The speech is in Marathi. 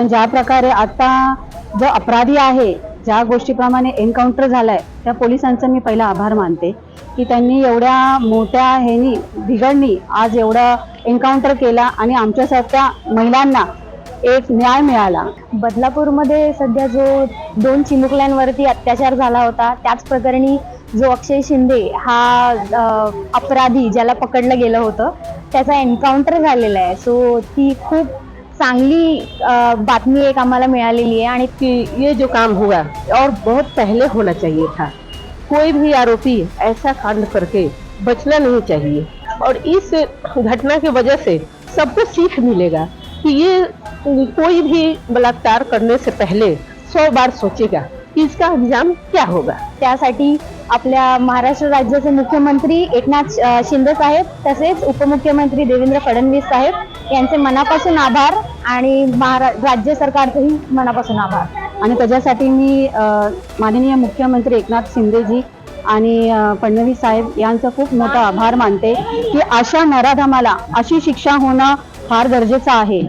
पण ज्या प्रकारे आता जो अपराधी आहे, ज्या गोष्टीप्रमाणे एन्काउंटर झालाय, त्या पोलिसांचं मी पहिला आभार मानते की त्यांनी एवढ्या मोठ्या ह्यानी बिघडणी आज एवढा एन्काउंटर केला आणि आमच्यासारख्या महिलांना एक न्याय मिळाला। बदलापूरमध्ये सध्या जो 2 चिमुकल्यांवरती अत्याचार झाला होता, त्याच प्रकरणी जो अक्षय शिंदे हा अपराधी ज्याला पकडलं गेलं होतं, त्याचा एन्काउंटर झालेला आहे। सो ती खूप चांगली बातमी एक आम्हाला मिळालेली आहे आणि कि ये जो काम हुआ और बहुत पहले होना चाहिए था। कोई भी आरोपी ऐसा कांड करके बचना नहीं चाहिए और इस घटना की वजह से सबको सीख मिलेगा कि ये कोई भी बलात्कार करने से पहले 100 बार सोचेगा कि इसका अंजाम क्या होगा। त्यासाठी आपल्या महाराष्ट्र राज्याचे मुख्यमंत्री एकनाथ शिंदे साहेब तसेच उपमुख्यमंत्री देवेंद्र फडणवीस साहेब यांचे मनापासून आभार आणि राज्य सरकारचेही मनापासून आभार। आणि त्याच्यासाठी मी माननीय मुख्यमंत्री एकनाथ शिंदेजी आणि फडणवीस साहेब यांचा खूप मोठा आभार मानते की अशा नराधमाला अशी शिक्षा होणं फार गरजेचं आहे।